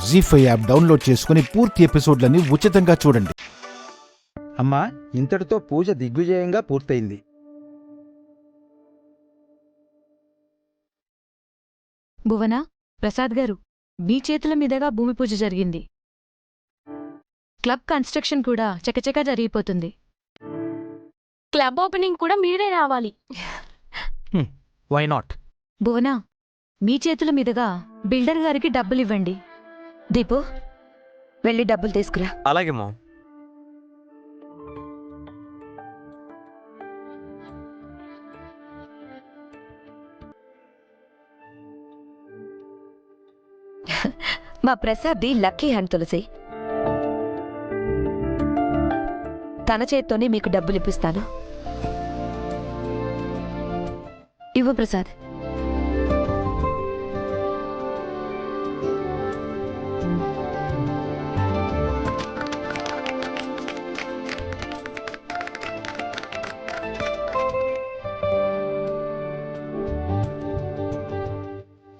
జీ5 app download చేసుకుని పూర్తి ఎపిసోడ్లని ఉచితంగా చూడండి. అమ్మా, ఇంతటితో పూజ దిగ్విజయంగా పూర్తయింది. భువన, ప్రసాద్ గారు, మీ చేతుల మీదుగా భూమి పూజ జరిగింది. క్లబ్ కన్స్ట్రక్షన్ కూడా చకచకా జరిగిపోతుంది. క్లబ్ ఓపెనింగ్ కూడా మీరే రావాలి. Why not? భువన, మీ చేతుల మీదుగా బిల్డర్ గారికి డబ్బులివ్వండి. దీపు, వెళ్ళి డబ్బులు తీసుకురా. అలాగే మామ్. మా ప్రసాద్ది లక్కీ హ్యాండ్ తులసి. తన చేత్తోనే మీకు డబ్బులు ఇప్పిస్తాను. ఇవ్వు ప్రసాద్.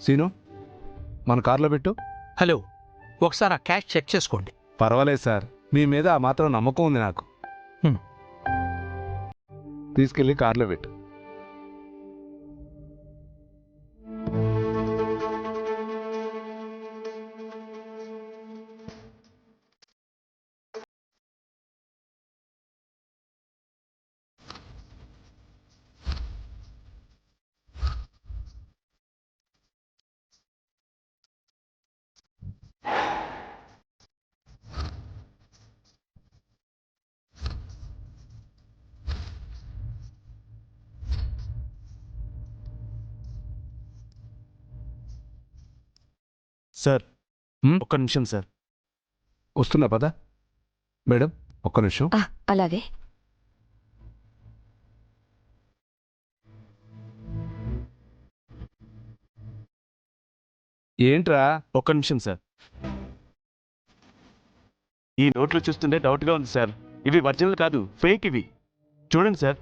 సీను, మన కార్లో పెట్టు. హలో, ఒకసారి ఆ క్యాష్ చెక్ చేసుకోండి. పర్వాలేదు సార్, మీ మీద ఆ మాత్రం నమ్మకం ఉంది నాకు. హ్మ్. తీసుకెళ్ళి కార్లో పెట్టు. సార్, హ్మ్? ఒక్క నిమిషం సార్. వస్తున్నా పద. మేడం, ఒక్క నిమిషం. అలాగే. ఏంట్రా? ఒక్క నిమిషం సార్. ఈ నోట్లు చూస్తుంటే డౌట్గా ఉంది సార్. ఇవి ఒరిజినల్ కాదు, ఫేక్ ఇవి. చూడండి సార్.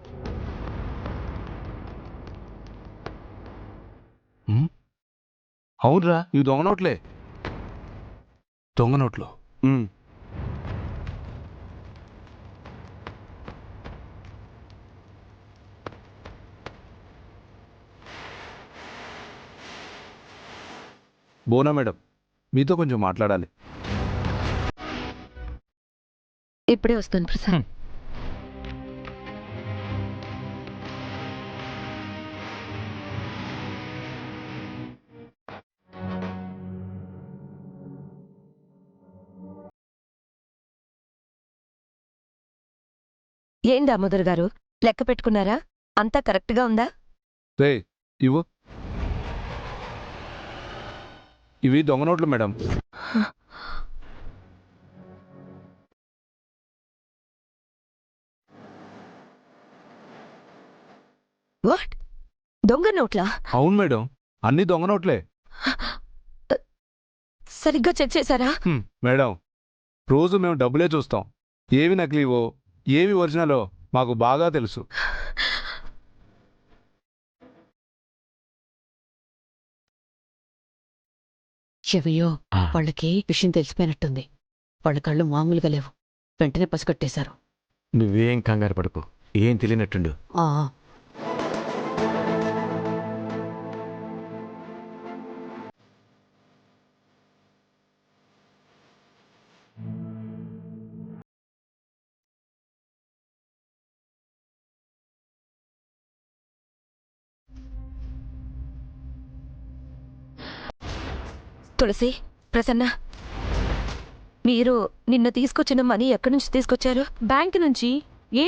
అవునరా, ఇవి దొంగ నోట్లే. దొంగ నోట్లు. మ్. బోనా మేడం, మీతో కొంచెం మాట్లాడాలి. ఇప్పుడే వస్తాను ప్రసాద్. ఏం దామోదర్ గారు, లెక్క పెట్టుకున్నారా? అంతా కరెక్ట్గా ఉందా? రే, ఇవ్వు. ఇవి దొంగ నోట్లు మేడం. వాట్? దొంగ నోట్లా? అవును మేడం, అన్ని దొంగ నోట్లే. సరిగ్గా చెక్ చేశారా? మేడం, రోజు మేము డబ్బులే చూస్తాం. ఏవి నకిలీవో ఏవి ఒరిజినలో మాకు బాగా తెలుసు. చెవియో, వాళ్ళకి విషయం తెలిసిపోయినట్టుంది. వాళ్ళ కళ్ళు మామూలుగా లేవు. వెంటనే పసిగట్టేశారు. నువ్వేం కంగారు పడుకో, ఏం తెలియనట్టుండు. ఆ తులసి, ప్రసన్న, మీరు నిన్న తీసుకొచ్చిన మనీ ఎక్కడి నుంచి తీసుకొచ్చారు? బ్యాంక్ నుంచి. ఏ?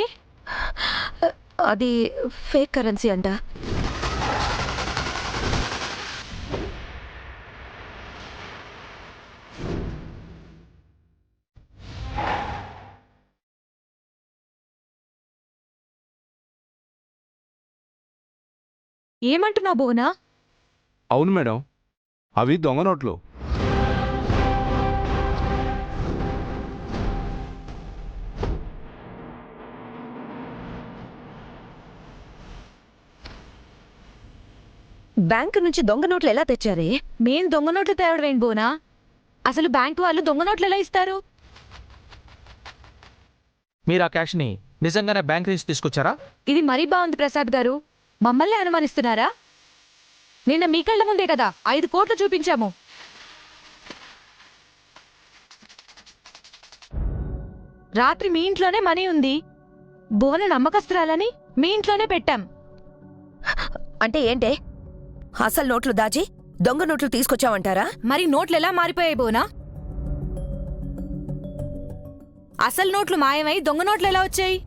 అది ఫేక్ కరెన్సీ అంట. ఏమంటున్నావు భువన? అవును మేడం, అవి దొంగ నోట్లు. బ్యాంకు నుంచి దొంగ నోట్లు ఎలా తెచ్చారే? మేం దొంగ నోట్లు తేవడం ఏంటి బోనా? అసలు బ్యాంకు వాళ్ళు దొంగ నోట్లు ఎలా ఇస్తారు? మీరు ఆ క్యాష్ని నిజంగానే బ్యాంక్ నుంచి తీసుకొచ్చారా? ఇది మరీ బాగుంది ప్రసాద్ గారు. మమ్మల్ని అనుమానిస్తున్నారా? నిన్న మీ కళ్ళ ముందే కదా 5 కోట్లు చూపించాము. రాత్రి మీ ఇంట్లోనే మనీ ఉంది. భువన నమ్మకస్తురాలని మీ ఇంట్లోనే పెట్టాం. అంటే ఏంటే? అసలు నోట్లు దాచి దొంగ నోట్లు తీసుకొచ్చావంటారా? మరి నోట్లు ఎలా మారిపోయాయి భువనా? అసలు నోట్లు మాయమై దొంగ నోట్లు ఎలా వచ్చాయి?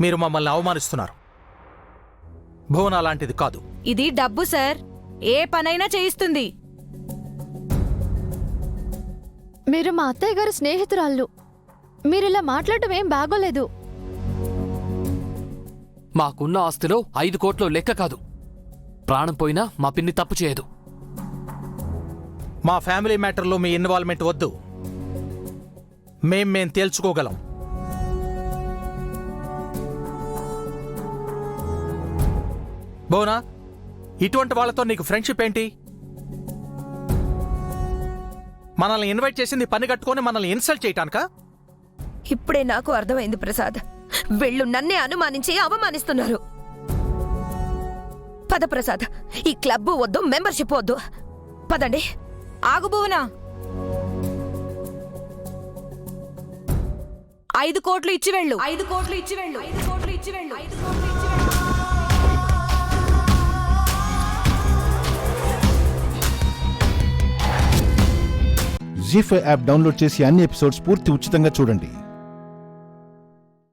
మీరు మమ్మల్ని అవమానిస్తున్నారు. భువన అలాంటిది కాదు. ఇది డబ్బు సార్, ఏ పనైనా చేయిస్తుంది. మీరు మా అత్తయ్య గారు స్నేహితురాళ్ళు. మీరిలా మాట్లాడటం ఏం బాగోలేదు. మాకున్న ఆస్తిలో 5 కోట్లు లెక్క కాదు. ప్రాణం పోయినా మా పిన్ని తప్పు చేయదు. మా ఫ్యామిలీ మ్యాటర్లో మీ ఇన్వాల్వ్మెంట్ వద్దు. మేం తేల్చుకోగలం. భువన, ఇటువంటి వాళ్ళతో నీకు ఫ్రెండ్షిప్ ఏంటి? మనల్ని ఇన్వైట్ చేసింది పని కట్టుకొని మనల్ని ఇన్సల్ట్ చేయటానికా? ఇప్పుడే నాకు అర్థమైంది ప్రసాద్. వీళ్ళు నన్నే అనుమానించి అవమానిస్తున్నారు. పద ప్రసాద్, ఈ క్లబ్ వద్దు, మెంబర్షిప్ వద్దు. పదండి. ఆగు భువనా. 5 కోట్లు ఇచ్చి వెళ్ళు. 5 కోట్లు ఇచ్చి వెళ్ళు. 5 కోట్లు ఇచ్చి వెళ్ళు. 5 కోట్లు ఇచ్చి వెళ్ళు. జీ5 యాప్ డౌన్లోడ్ చేసి అన్ని ఎపిసోడ్స్ పూర్తి ఉచితంగా చూడండి.